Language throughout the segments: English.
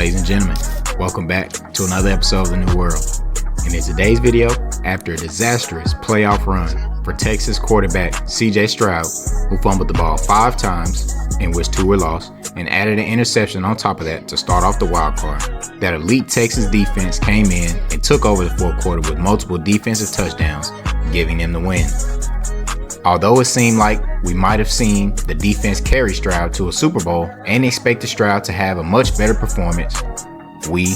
Ladies and gentlemen, welcome back to another episode of The New World. And in today's video, after a disastrous playoff run for Texas quarterback CJ Stroud, who fumbled the ball 5 times, in which 2 were lost, and added an interception on top of that to start off the wild card, that elite Texas defense came in and took over the fourth quarter with multiple defensive touchdowns, giving them the win. Although it seemed like we might have seen the defense carry Stroud to a Super Bowl and expected Stroud to have a much better performance, we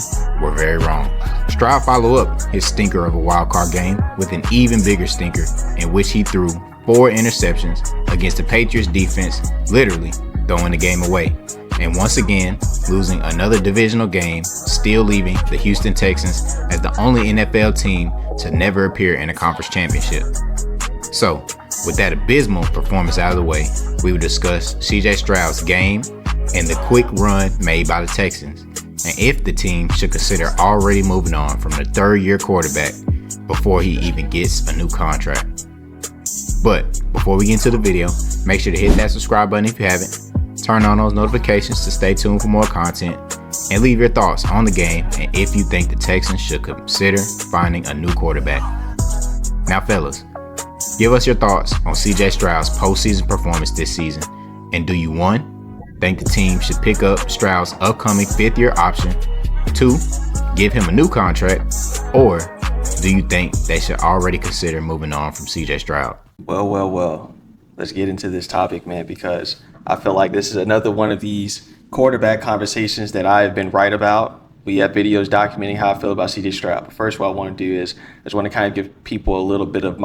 were very wrong. Stroud followed up his stinker of a wildcard game with an even bigger stinker in which he threw 4 interceptions against the Patriots defense, literally throwing the game away. And once again, losing another divisional game, still leaving the Houston Texans as the only NFL team to never appear in a conference championship. So, with that abysmal performance out of the way, we will discuss CJ Stroud's game and the quick run made by the Texans, and if the team should consider already moving on from the third-year quarterback before he even gets a new contract. But before we get into the video, make sure to hit that subscribe button if you haven't, turn on those notifications to stay tuned for more content, and leave your thoughts on the game and if you think the Texans should consider finding a new quarterback. Now fellas, give us your thoughts on CJ Stroud's postseason performance this season, and do you 1. think the team should pick up Stroud's upcoming 5th-year option, 2. give him a new contract, or do you think they should already consider moving on from CJ Stroud? Well. Let's get into this topic, man, because I feel like this is another one of these quarterback conversations that I have been right about. We have videos documenting how I feel about CJ Stroud. But first, what I want to do is I just want to kind of give people a little bit of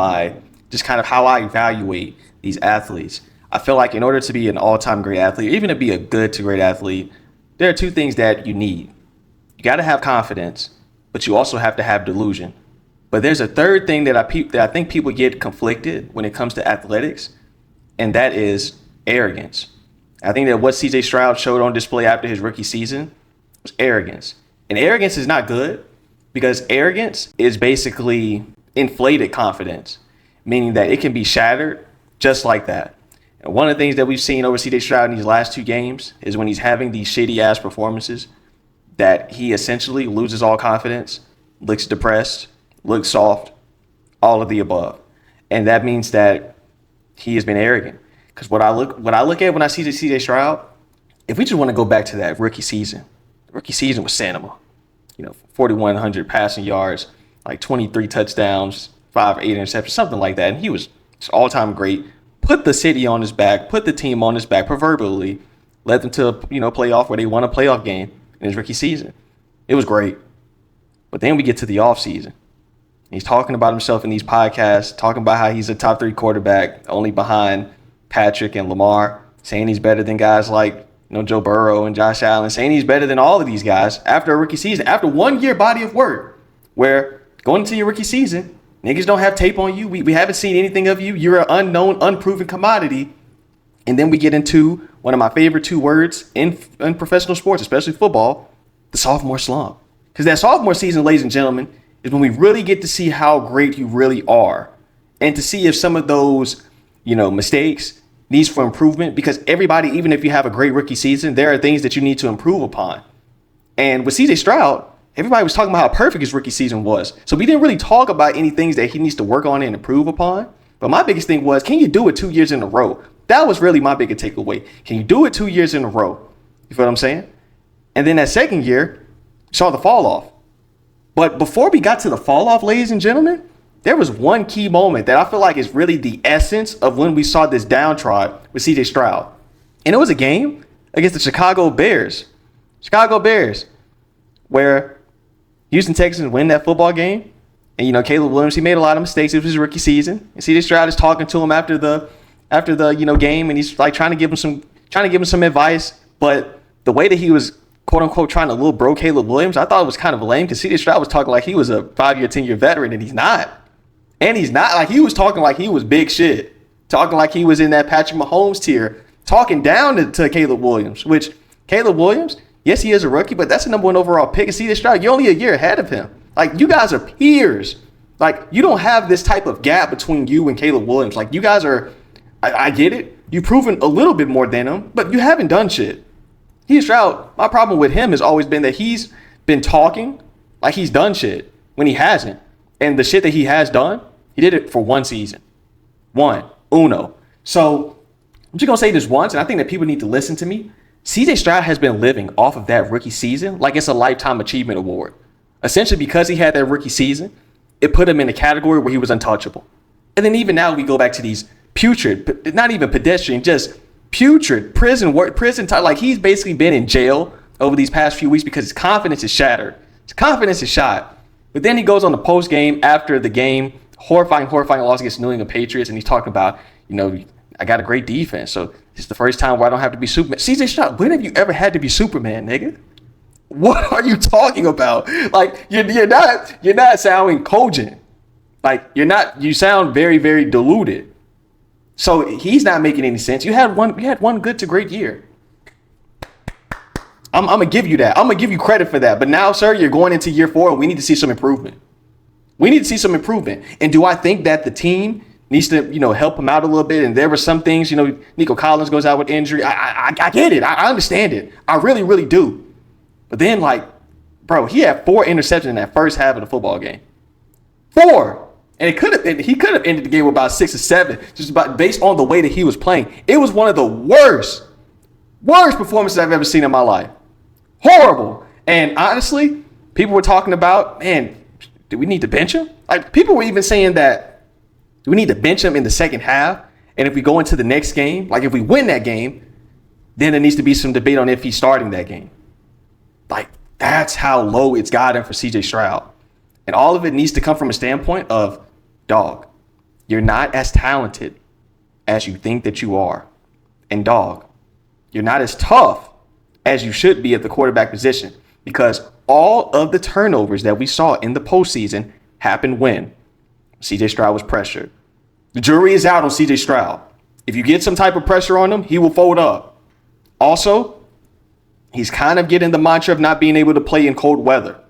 just kind of how I evaluate these athletes. I feel like in order to be an all-time great athlete, or even to be a good to great athlete, there are 2 things that you need. You got to have confidence, but you also have to have delusion. But there's a third thing that I think people get conflicted when it comes to athletics, and that is arrogance. I think that what CJ Stroud showed on display after his rookie season was arrogance. And arrogance is not good, because arrogance is basically inflated confidence, meaning that it can be shattered just like that. And one of the things that we've seen over CJ Stroud in these last 2 games is when he's having these shitty ass performances that he essentially loses all confidence, looks depressed, looks soft, all of the above. And that means that he has been arrogant. Because what I look at when I see the CJ Stroud, if we just want to go back to that rookie season, the rookie season was cinema. 4,100 passing yards, like 23 touchdowns, 5 or 8 interceptions, something like that. And he was just all-time great. Put the city on his back, put the team on his back, proverbially, led them to a playoff where they won a playoff game in his rookie season. It was great. But then we get to the offseason. He's talking about himself in these podcasts, talking about how he's a top 3 quarterback, only behind Patrick and Lamar, saying he's better than guys like Joe Burrow and Josh Allen, saying he's better than all of these guys after a rookie season, after 1 year body of work, where going into your rookie season, niggas don't have tape on you. We haven't seen anything of you. You're an unknown, unproven commodity. And then we get into one of my favorite 2 words in professional sports, especially football, the sophomore slump. Because that sophomore season, ladies and gentlemen, is when we really get to see how great you really are, and to see if some of those, mistakes needs for improvement, because everybody, even if you have a great rookie season, there are things that you need to improve upon. And with CJ Stroud, everybody was talking about how perfect his rookie season was. So we didn't really talk about any things that he needs to work on and improve upon. But my biggest thing was, can you do it 2 years in a row? That was really my biggest takeaway. Can you do it 2 years in a row? You feel what I'm saying? And then that second year, you saw the fall off. But before we got to the fall off, ladies and gentlemen, there was one key moment that I feel like is really the essence of when we saw this downtrodden with CJ Stroud. And it was a game against the Chicago Bears, where Houston Texans win that football game. And, Caleb Williams, he made a lot of mistakes. It was his rookie season. And CJ Stroud is talking to him after the game, and he's like trying to give him some advice. But the way that he was, quote unquote, trying to little bro Caleb Williams, I thought it was kind of lame, because CJ Stroud was talking like he was a 5-year, 10-year veteran, and he's not. And he's not. Like, he was talking like he was big shit, talking like he was in that Patrick Mahomes tier, talking down to Caleb Williams, which Caleb Williams, yes, he is a rookie, but that's the #1 overall pick. And CJ Stroud, you're only a year ahead of him. Like, you guys are peers. Like, you don't have this type of gap between you and Caleb Williams. Like, you guys are, I get it. You've proven a little bit more than him, but you haven't done shit. CJ Stroud, my problem with him has always been that he's been talking like he's done shit when he hasn't. And the shit that he has done, he did it for one season. Uno. So I'm just going to say this once, and I think that people need to listen to me. CJ Stroud has been living off of that rookie season like it's a lifetime achievement award. Essentially, because he had that rookie season, it put him in a category where he was untouchable. And then even now we go back to these putrid, not even pedestrian, just putrid prison time. Like, he's basically been in jail over these past few weeks because his confidence is shattered. His confidence is shot. But then he goes on the post game after the game, horrifying loss against New England Patriots, and he's talking about, I got a great defense, so it's the first time where I don't have to be Superman. CJ Stroud, when have you ever had to be Superman, nigga? What are you talking about? Like, you're not sounding cogent. Like, you sound very, very diluted. So he's not making any sense. You had one good to great year. I'm gonna give you that. I'm gonna give you credit for that. But now, sir, you're going into year 4, and we need to see some improvement. And do I think that the team needs to, help him out a little bit? And there were some things, Nico Collins goes out with injury. I get it. I understand it. I really, really do. But then, bro, he had 4 interceptions in that first half of the football game. 4. And he could have ended the game with about 6 or 7, just about based on the way that he was playing. It was one of the worst performances I've ever seen in my life. Horrible. And honestly, people were talking about, man, do we need to bench him? Like, people were even saying that, do we need to bench him in the second half? And if we go into the next game, like if we win that game, then there needs to be some debate on if he's starting that game. Like, that's how low it's gotten for CJ Stroud. And all of it needs to come from a standpoint of, dog, you're not as talented as you think that you are. And dog, you're not as tough as you should be at the quarterback position, because all of the turnovers that we saw in the postseason happened when CJ Stroud was pressured. The jury is out on CJ Stroud. If you get some type of pressure on him, he will fold up. Also, he's kind of getting the mantra of not being able to play in cold weather.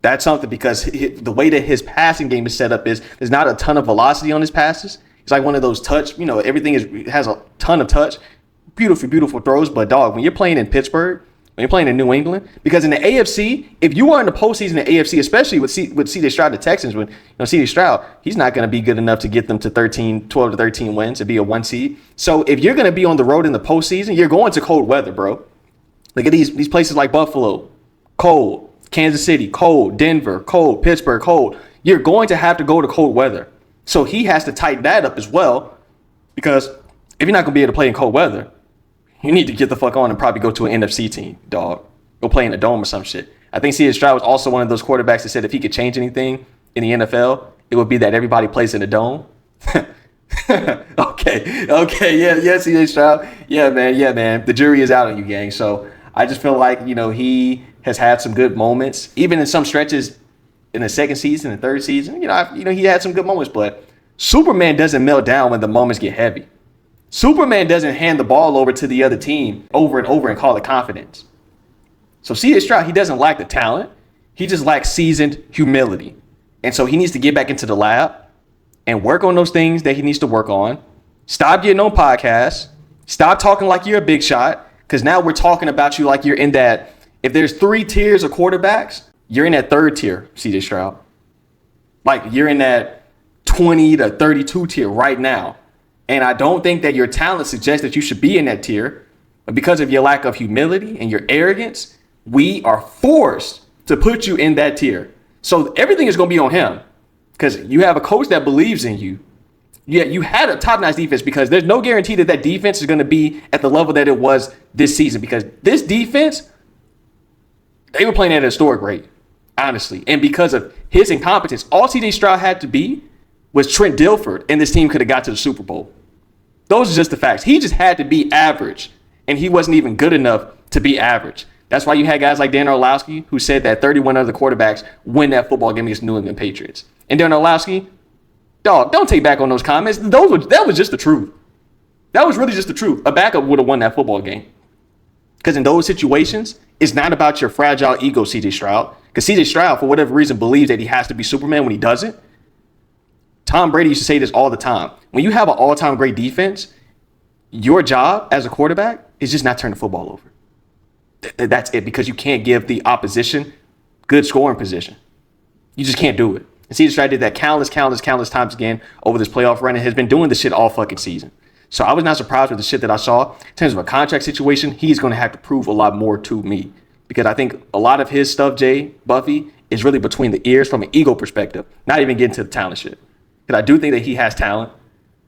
That's something, because the way that his passing game is set up is there's not a ton of velocity on his passes. It's like one of those touch, everything has a ton of touch. Beautiful throws. But dog, when you're playing in Pittsburgh, when you're playing in New England, because in the AFC, if you are in the postseason in the AFC, especially with CJ Stroud, the Texans, when CJ Stroud, he's not going to be good enough to get them to 12 to 13 wins to be a 1 seed. So if you're going to be on the road in the postseason, you're going to cold weather, bro. Look at these places like Buffalo, cold. Kansas City, cold. Denver, cold. Pittsburgh, cold. You're going to have to go to cold weather. So he has to tighten that up as well, because if you're not going to be able to play in cold weather, you need to get the fuck on and probably go to an NFC team, dog. Go play in a dome or some shit. I think C.J. Stroud was also one of those quarterbacks that said if he could change anything in the NFL, it would be that everybody plays in a dome. Okay, yeah, C.J. Stroud. Yeah, man. The jury is out on you, gang. So I just feel like, he has had some good moments, even in some stretches in the second season and third season. He had some good moments, but Superman doesn't melt down when the moments get heavy. Superman doesn't hand the ball over to the other team over and over and call it confidence. So C.J. Stroud, he doesn't lack the talent. He just lacks seasoned humility. And so he needs to get back into the lab and work on those things that he needs to work on. Stop getting on podcasts. Stop talking like you're a big shot, because now we're talking about you like you're in that. If there's 3 tiers of quarterbacks, you're in that 3rd tier, CJ Stroud. Like, you're in that 20 to 32 tier right now. And I don't think that your talent suggests that you should be in that tier. But because of your lack of humility and your arrogance, we are forced to put you in that tier. So everything is going to be on him, because you have a coach that believes in you. Yeah, you had a top-notch defense, because there's no guarantee that that defense is going to be at the level that it was this season, because this defense, they were playing at a historic rate, honestly. And because of his incompetence, all CJ Stroud had to be was Trent Dilfer, and this team could have got to the Super Bowl. Those are just the facts. He just had to be average, and he wasn't even good enough to be average. That's why you had guys like Dan Orlovsky, who said that 31 other quarterbacks win that football game against New England Patriots. And Dan Orlovsky, dog, don't take back on those comments. That was just the truth. That was really just the truth. A backup would have won that football game. Because in those situations, it's not about your fragile ego, CJ Stroud. Because CJ Stroud, for whatever reason, believes that he has to be Superman when he doesn't. Tom Brady used to say this all the time. When you have an all-time great defense, your job as a quarterback is just not turn the football over. That's it, because you can't give the opposition good scoring position. You just can't do it. And CJ Stroud did that countless times again over this playoff run and has been doing this shit all fucking season. So I was not surprised with the shit that I saw. In terms of a contract situation, he's going to have to prove a lot more to me, because I think a lot of his stuff, Jay, Buffy, is really between the ears from an ego perspective, not even getting to the talent shit. Because I do think that he has talent.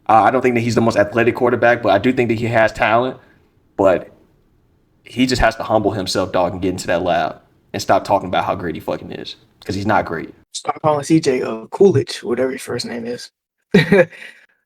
I don't think that he's the most athletic quarterback, but I do think that he has talent. But he just has to humble himself, dog, and get into that lab and stop talking about how great he fucking is, because he's not great. Stop calling CJ Coolidge, whatever his first name is.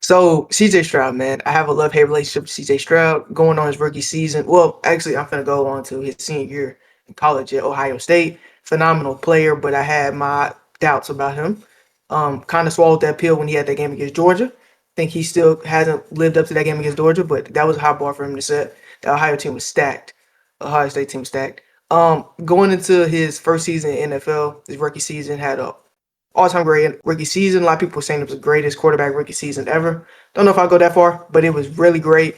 So CJ Stroud, man, I have a love-hate relationship with CJ Stroud going on his rookie season. Well, actually, I'm gonna go on to his senior year in college at Ohio State. Phenomenal player, but I had my doubts about him. Kind of swallowed that pill when he had that game against Georgia. Think he still hasn't lived up to that game against Georgia, but that was a high bar for him to set. The Ohio team was stacked. Ohio State team stacked. Going into his first season in NFL, his rookie season had a all-time great rookie season. A lot of people were saying it was the greatest quarterback rookie season ever. Don't know if I'll go that far, but it was really great.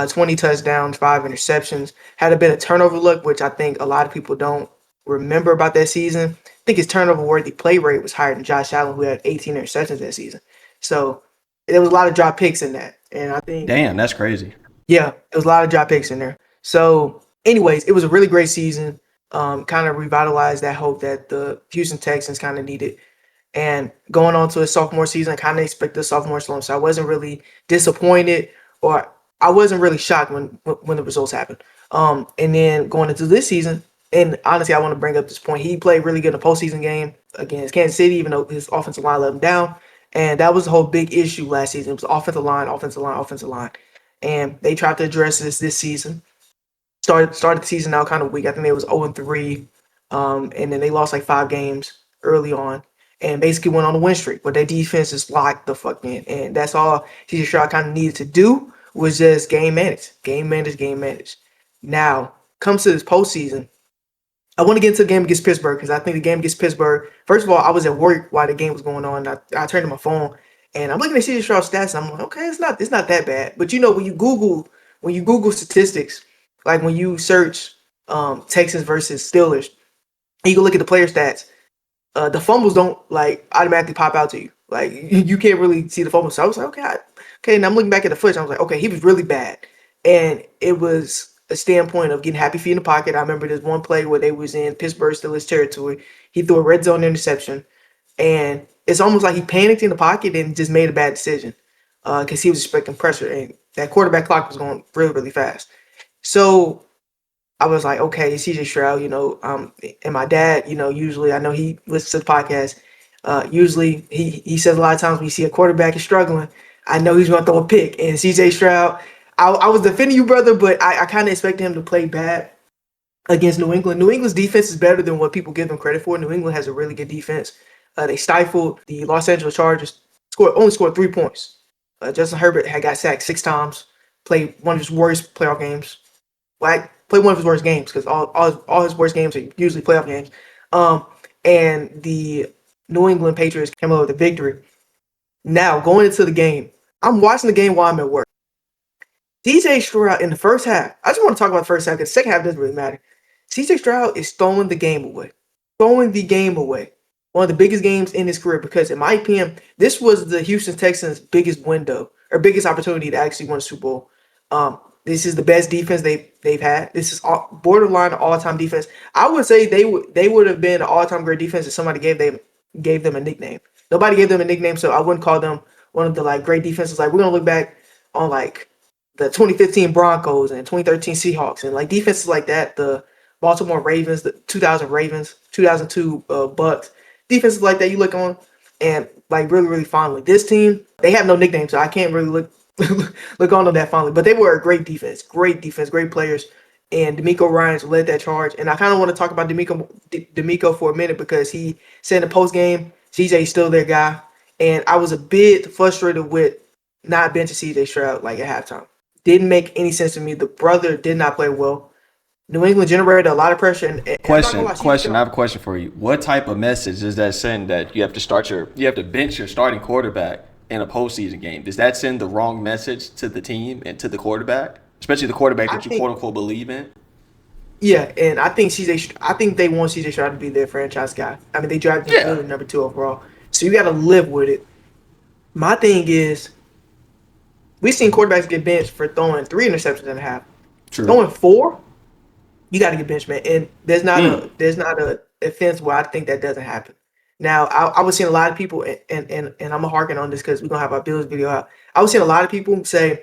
20 touchdowns, 5 interceptions. Had a bit of turnover luck, which I think a lot of people don't remember about that season. I think his turnover-worthy play rate was higher than Josh Allen, who had 18 interceptions that season. So there was a lot of drop picks in that. And I think... Damn, that's crazy. Yeah, there was a lot of drop picks in there. So anyways, it was a really great season. Kind of revitalized that hope that the Houston Texans kind of needed. And going on to his sophomore season, I kind of expected a sophomore slump. So I wasn't really disappointed, or I wasn't really shocked when the results happened. And then going into this season, and honestly, I want to bring up this point. He played really good in the postseason game against Kansas City, even though his offensive line let him down. And that was the whole big issue last season. It was offensive line. And they tried to address this season. Started the season out kind of weak. I think they was 0-3. And then they lost like 5 games early on and basically went on a win streak. But their defense is locked the fuck in. And that's all CJ Stroud kind of needed to do, was just game manage. Now, comes to this postseason, I want to get into the game against Pittsburgh, because I think the game against Pittsburgh, first of all, I was at work while the game was going on. I turned to my phone and I'm looking at CJ Stroud stats. And I'm like, okay, it's not that bad. But you know, when you Google statistics, like when you search Texans versus Steelers, and you go look at the player stats, the fumbles don't like automatically pop out to you. Like you can't really see the fumbles. So I was like, okay. And I'm looking back at the footage. I was like, okay, he was really bad, and it was a standpoint of getting happy feet in the pocket. I remember there's one play where they was in Pittsburgh Steelers territory. He threw a red zone interception, and it's almost like he panicked in the pocket and just made a bad decision because he was expecting pressure, and that quarterback clock was going really, really fast. So I was like, okay, CJ Stroud, and my dad, usually I know he listens to the podcast. Usually he says a lot of times when you see a quarterback is struggling, I know he's going to throw a pick. And CJ Stroud, I was defending you, brother, but I kind of expected him to play bad against New England. New England's defense is better than what people give them credit for. New England has a really good defense. They stifled the Los Angeles Chargers, only scored 3 points. Justin Herbert had got sacked 6 times, played one of his worst playoff games. Played one of his worst games, because all his worst games are usually playoff games. And the New England Patriots came out with a victory. Now, going into the game, I'm watching the game while I'm at work. CJ Stroud in the first half, I just want to talk about the first half because the second half doesn't really matter. CJ Stroud is throwing the game away. One of the biggest games in his career, because in my opinion, this was the Houston Texans' biggest window or biggest opportunity to actually win a Super Bowl. This is the best defense they've had. This is borderline all-time defense. I would say they would have been an all-time great defense if somebody gave them a nickname. Nobody gave them a nickname, so I wouldn't call them one of the great defenses. We're gonna look back on the 2015 Broncos and 2013 Seahawks and defenses like that. The Baltimore Ravens, the 2000 Ravens, 2002 Bucks, defenses like that. You look on and really, really fondly. This team, they have no nickname, so I can't really look on them that fondly. But they were a great defense, great players. And D'Amico Ryans led that charge. And I kind of want to talk about D'Amico for a minute, because he said in the post game, CJ's still their guy. And I was a bit frustrated with not benching CJ Stroud at halftime. Didn't make any sense to me. The brother did not play well. New England generated a lot of pressure. And question. I have a question for you. What type of message does that send that you have to bench your starting quarterback in a postseason game? Does that send the wrong message to the team and to the quarterback, especially the quarterback that you quote unquote believe in? Yeah, and I think they want CJ Stroud to be their franchise guy. I mean, they drafted him Yeah, literally number 2 overall, so you got to live with it. My thing is, we've seen quarterbacks get benched for throwing 3 interceptions and a half. true. Throwing 4, you got to get benched, man. And Mm. there's not a offense where I think that doesn't happen. Now, I was seeing a lot of people, and I'm gonna harken on this because we're gonna have our Bills video out. I was seeing a lot of people say,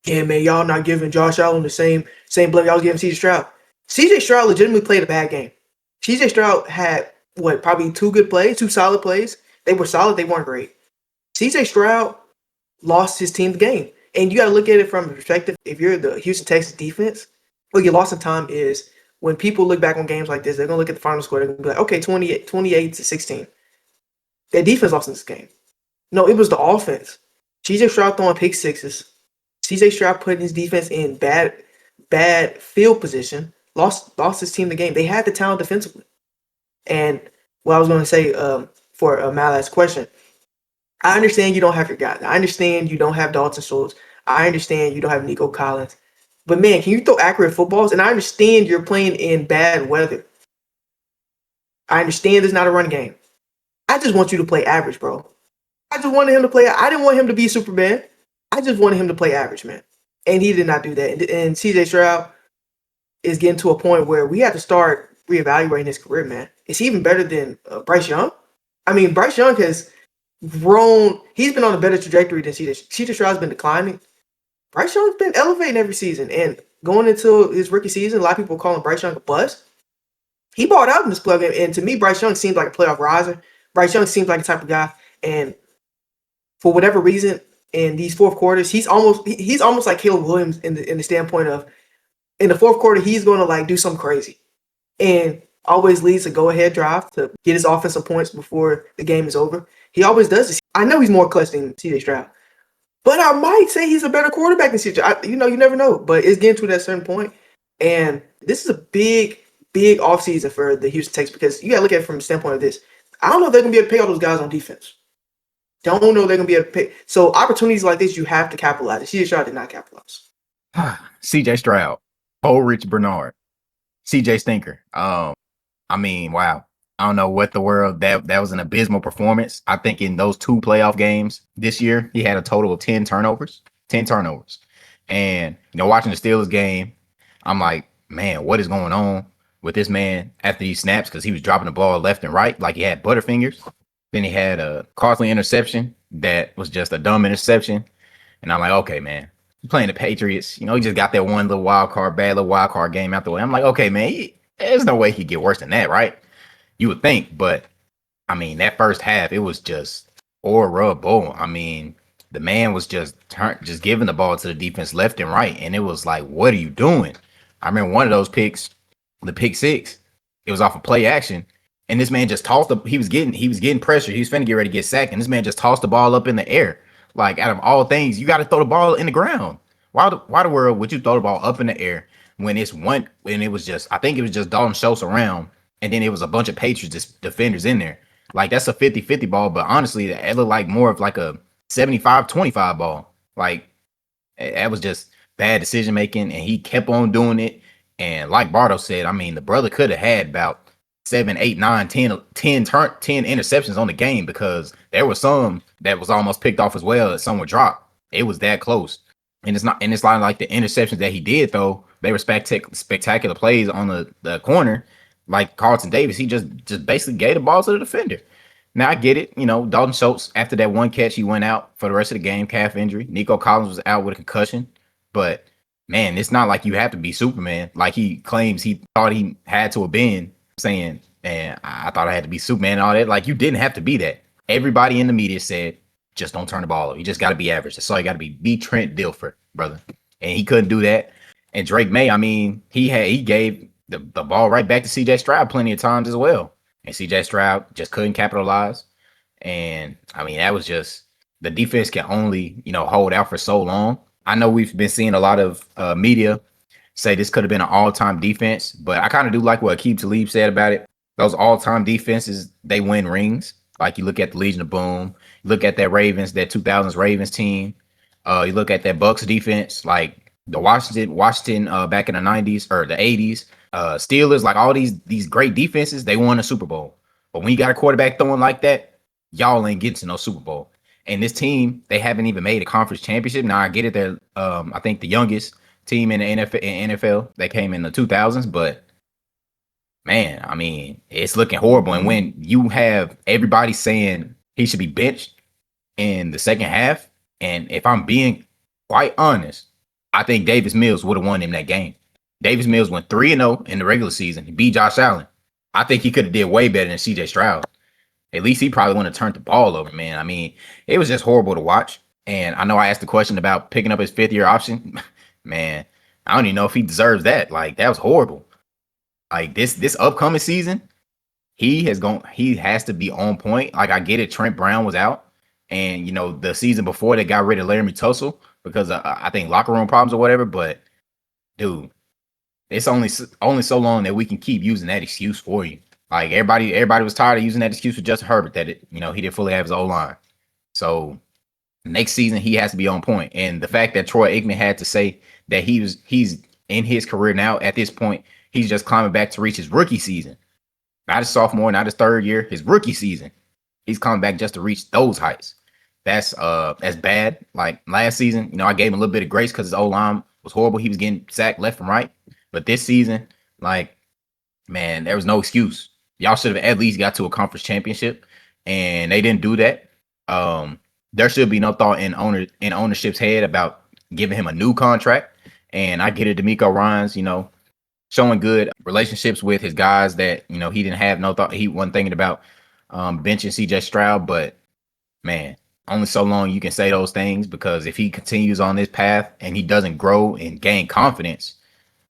"Yeah, man, y'all not giving Josh Allen the same blame y'all was giving CJ Stroud." CJ Stroud legitimately played a bad game. CJ Stroud had what, probably 2 solid plays. They were solid, they weren't great. CJ Stroud lost his team the game. And you got to look at it from a perspective. If you're the Houston Texans defense, what you lost in time is when people look back on games like this, they're going to look at the final score. They're going to be like, okay, 28-16. Their defense lost in this game. No, it was the offense. CJ Stroud throwing pick sixes. CJ Stroud putting his defense in bad field position. Lost his team the game. They had the talent defensively. And what I was going to say for my last question, I understand you don't have your guys. I understand you don't have Dalton Schultz. I understand you don't have Nico Collins. But man, can you throw accurate footballs? And I understand you're playing in bad weather. I understand it's not a run game. I just want you to play average, bro. I just wanted him to play. I didn't want him to be Superman. I just wanted him to play average, man. And he did not do that. And CJ Stroud is getting to a point where we have to start reevaluating his career, man. Is he even better than Bryce Young? I mean, Bryce Young has grown. He's been on a better trajectory than CJ. CJ Stroud's been declining. Bryce Young's been elevating every season. And going into his rookie season, a lot of people calling Bryce Young a bust. He balled out in this playoff game. And to me, Bryce Young seems like a playoff riser. Bryce Young seems like the type of guy. And for whatever reason, in these fourth quarters, he's almost like Caleb Williams in the standpoint of in the fourth quarter, he's going to like do something crazy. And always leads a go-ahead drive to get his offensive points before the game is over. He always does this. I know he's more clutch than CJ Stroud, but I might say he's a better quarterback than CJ. You never know. But it's getting to that certain point, and this is a big offseason for the Houston Texans because you got to look at it from the standpoint of this. I don't know if they're going to be able to pay all those guys on defense. Don't know if they're going to be able to pay. So opportunities like this, you have to capitalize. CJ Stroud did not capitalize. CJ Stroud, Rich Bernard, CJ Stinker. I mean, wow. I don't know what the world that was an abysmal performance. I think in those 2 playoff games this year, he had a total of 10 turnovers. 10 turnovers. And watching the Steelers game, I'm like, man, what is going on with this man after these snaps? Because he was dropping the ball left and right like he had butterfingers. Then he had a costly interception that was just a dumb interception. And I'm like, okay, man, you're playing the Patriots. He just got that one little bad little wild card game out the way. I'm like, okay, man, there's no way he could get worse than that, right? You would think, but I mean, that first half, it was just horrible. I mean, the man was just giving the ball to the defense left and right, and it was like, what are you doing? I remember one of those picks, the pick six, it was off of play action, and this man just tossed he was getting pressure. He was finna get ready to get sacked, and this man just tossed the ball up in the air. Like, out of all things, you got to throw the ball in the ground. Why the world would you throw the ball up in the air when it was just, I think it was just Dalton Schultz around, and then it was a bunch of Patriots defenders in there. Like, that's a 50-50 ball, but honestly, it looked like more of like a 75-25 ball. Like, that was just bad decision making, and he kept on doing it. And like Bardo said, I mean, the brother could have had about 7, 8, 9, 10 interceptions on the game, because there was some that was almost picked off as well that some were dropped. It was that close. And it's not like the interceptions that he did, though. They were spectacular plays on the corner. Like Carlton Davis, he just basically gave the ball to the defender. Now I get it. Dalton Schultz, after that one catch, he went out for the rest of the game, calf injury. Nico Collins was out with a concussion. But man, it's not like you have to be Superman. Like he claims he thought he had to have been, saying, man, I thought I had to be Superman and all that. Like, you didn't have to be that. Everybody in the media said, just don't turn the ball over. You just got to be average. That's all you got to be. Be Trent Dilfer, brother. And he couldn't do that. And Drake May, I mean, he gave the ball right back to CJ Stroud plenty of times as well. And CJ Stroud just couldn't capitalize. And I mean, that was just, the defense can only, hold out for so long. I know we've been seeing a lot of media say this could have been an all-time defense, but I kind of do like what Aqib Talib said about it. Those all-time defenses, they win rings. Like, you look at the Legion of Boom, you look at that 2000s Ravens team. You look at that Bucks defense, like the Washington back in the 90s or the 80s. Steelers, like all these great defenses, they won a Super Bowl. But when you got a quarterback throwing like that, y'all ain't getting to no Super Bowl. And this team, they haven't even made a conference championship. Now I get it, they're I think the youngest team in the NFL that came in the 2000s, but man, I mean, it's looking horrible. And when you have everybody saying he should be benched in the second half, and if I'm being quite honest, I think Davis Mills would have won him that game. Davis Mills went 3-0 in the regular season. He beat Josh Allen. I think he could have did way better than CJ Stroud. At least he probably wouldn't have turned the ball over, man. I mean, it was just horrible to watch. And I know I asked the question about picking up his fifth-year option. Man, I don't even know if he deserves that. Like, that was horrible. Like, this upcoming season, he has to be on point. Like, I get it, Trent Brown was out. And, you know, the season before they got rid of Laramie Tussle because I think locker room problems or whatever. But, dude, it's only so long that we can keep using that excuse for you. Like everybody was tired of using that excuse for Justin Herbert that he didn't fully have his O-line. So next season he has to be on point. And the fact that Troy Aikman had to say that he's in his career now at this point, he's just climbing back to reach his rookie season. Not his sophomore, not his third year, his rookie season. He's coming back just to reach those heights. That's bad. Like last season, I gave him a little bit of grace because his O-line was horrible. He was getting sacked left and right. But this season, like, man, there was no excuse. Y'all should have at least got to a conference championship, and they didn't do that. There should be no thought in ownership's head about giving him a new contract. And I get it, D'Amico Ryans, showing good relationships with his guys that he didn't have no thought. He wasn't thinking about benching CJ Stroud, but man, only so long you can say those things because if he continues on this path and he doesn't grow and gain confidence.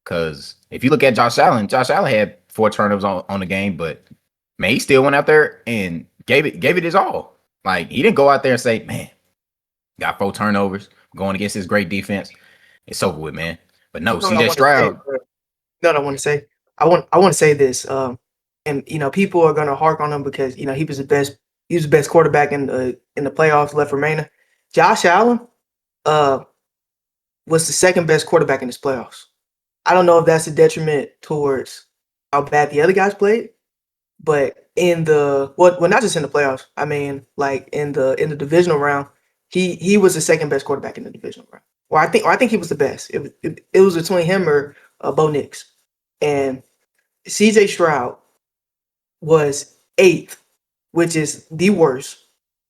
Because if you look at Josh Allen had 4 turnovers on the game, but man, he still went out there and gave it his all. Like he didn't go out there and say, man, got 4 turnovers going against his great defense. It's over with, man. But no, CJ Stroud. I want to say this. And people are gonna hark on him because he was the best quarterback in the playoffs left remaining. Josh Allen was the second best quarterback in this playoffs. I don't know if that's a detriment towards how bad the other guys played, but in the not just in the playoffs. I mean, like in the divisional round, he was the second best quarterback in the divisional round. Or I think he was the best. It was between him or Bo Nix, and CJ Stroud was 8th, which is the worst.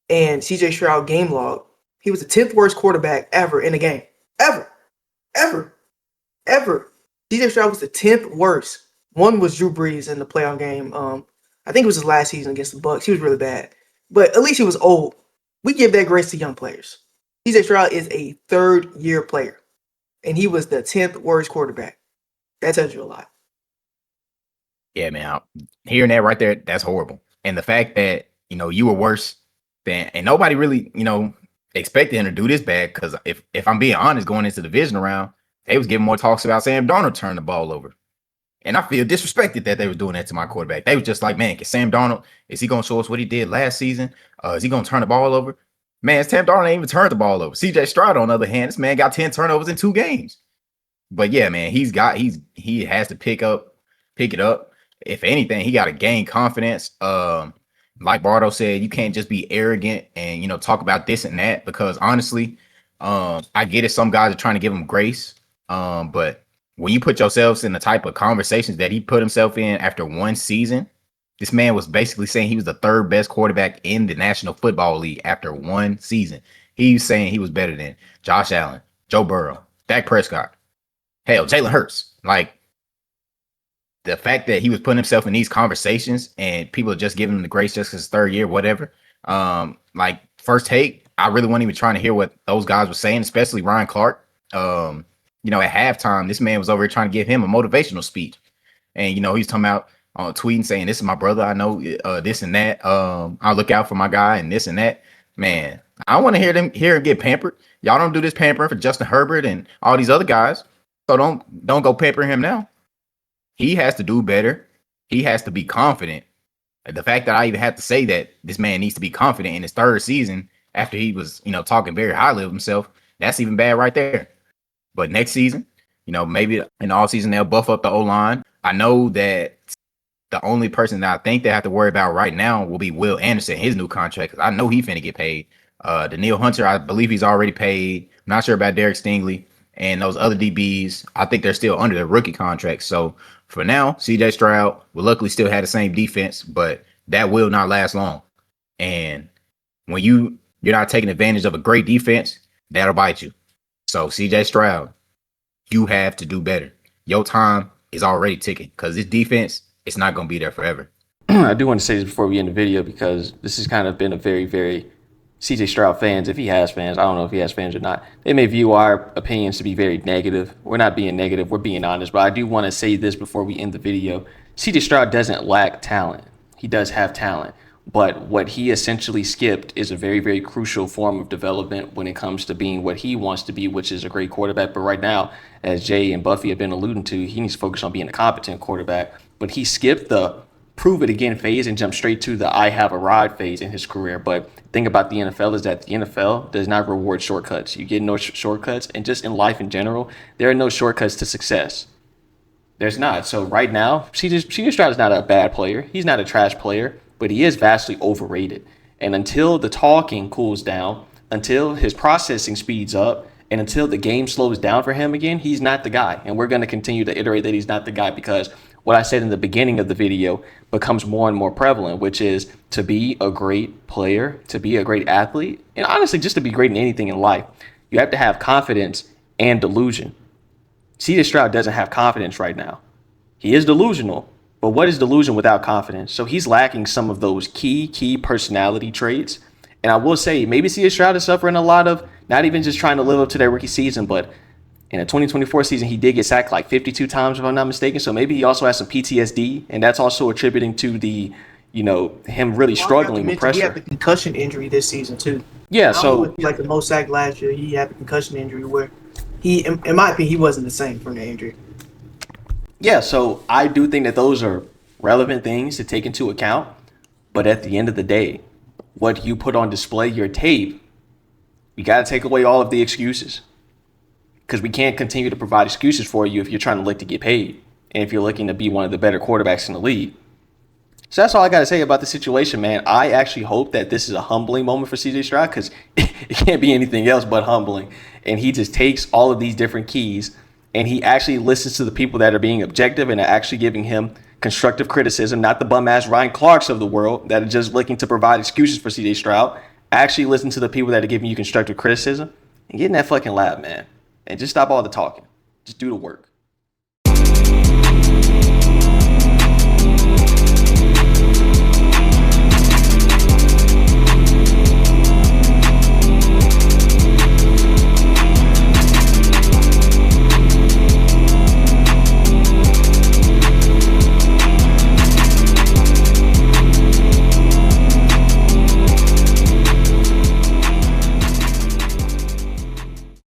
And CJ Stroud game log, he was the 10th worst quarterback ever in a game, ever. CJ Stroud was the 10th worst. One was Drew Brees in the playoff game. I think it was his last season against the Bucs. He was really bad. But at least he was old. We give that grace to young players. CJ Stroud is a 3rd-year player. And he was the 10th worst quarterback. That tells you a lot. Yeah, man. Hearing that right there, that's horrible. And the fact that, you were worse than, and nobody really, expected him to do this bad. Because if I'm being honest, going into the division round, they was giving more talks about Sam Darnold turning the ball over. And I feel disrespected that they were doing that to my quarterback. They was just like, man, can Sam Darnold, is he going to show us what he did last season? Is he going to turn the ball over? Man, Sam Darnold ain't even turned the ball over. CJ Stroud, on the other hand, this man got 10 turnovers in 2 games. But yeah, man, he has to pick it up. If anything, he got to gain confidence. Like Bardo said, you can't just be arrogant and, talk about this and that because honestly, I get it. Some guys are trying to give him grace. But when you put yourselves in the type of conversations that he put himself in after 1 season, this man was basically saying he was the 3rd best quarterback in the National Football League after 1 season. He was saying he was better than Josh Allen, Joe Burrow, Dak Prescott, hell, Jalen Hurts. Like the fact that he was putting himself in these conversations and people are just giving him the grace just his 3rd year, whatever. Like first take, I really wasn't even trying to hear what those guys were saying, especially Ryan Clark. At halftime, this man was over here trying to give him a motivational speech. And, he's talking about tweeting saying, this is my brother. I know this and that. I'll look out for my guy and this and that. Man, I want to hear him get pampered. Y'all don't do this pampering for Justin Herbert and all these other guys. So don't go pampering him now. He has to do better. He has to be confident. The fact that I even have to say that this man needs to be confident in his 3rd season after he was, talking very highly of himself, that's even bad right there. But next season, maybe in the offseason, they'll buff up the O-line. I know that the only person that I think they have to worry about right now will be Will Anderson, his new contract, because I know he finna get paid. Daniil Hunter, I believe he's already paid. I'm not sure about Derek Stingley and those other DBs. I think they're still under their rookie contract. So for now, CJ Stroud will luckily still have the same defense, but that will not last long. And when you're not taking advantage of a great defense, that'll bite you. So CJ Stroud, you have to do better. Your time is already ticking because this defense, it's not going to be there forever. I do want to say this before we end the video because this has kind of been a very, very CJ Stroud fans, if he has fans, I don't know if he has fans or not, they may view our opinions to be very negative. We're not being negative, we're being honest. But I do want to say this before we end the video. CJ Stroud doesn't lack talent. He does have talent. But what he essentially skipped is a very, very crucial form of development when it comes to being what he wants to be, which is a great quarterback. But right now, as Jay and Buffy have been alluding to, he needs to focus on being a competent quarterback. But he skipped the prove it again phase and jump straight to the I have arrived phase in his career. But the thing about the NFL is that the NFL does not reward shortcuts. You get no shortcuts. And just in life in general, there are no shortcuts to success. There's not. So right now, CJ Stroud is not a bad player. He's not a trash player, but he is vastly overrated. And until the talking cools down, until his processing speeds up, and until the game slows down for him again, he's not the guy. And we're going to continue to iterate that he's not the guy because what I said in the beginning of the video becomes more and more prevalent, which is to be a great player, to be a great athlete, and honestly, just to be great in anything in life, you have to have confidence and delusion. CJ Stroud doesn't have confidence right now. He is delusional, but what is delusion without confidence? So he's lacking some of those key personality traits. And I will say, maybe CJ Stroud is suffering a lot of not even just trying to live up to their rookie season, but in the 2024 season, he did get sacked like 52 times, if I'm not mistaken. So maybe he also has some PTSD, and that's also attributing to the, him really struggling with pressure. He had the concussion injury this season too. Yeah, so like the most sacked last year, he had the concussion injury where he, in my opinion, he wasn't the same from the injury. Yeah, so I do think that those are relevant things to take into account. But at the end of the day, what you put on display, your tape, you got to take away all of the excuses. Because we can't continue to provide excuses for you if you're trying to look to get paid and if you're looking to be one of the better quarterbacks in the league. So that's all I got to say about the situation, man. I actually hope that this is a humbling moment for CJ Stroud because it can't be anything else but humbling. And he just takes all of these different keys and he actually listens to the people that are being objective and are actually giving him constructive criticism, not the bum-ass Ryan Clarks of the world that are just looking to provide excuses for CJ Stroud. Actually listen to the people that are giving you constructive criticism and get in that fucking lab, man. And just stop all the talking. Just do the work.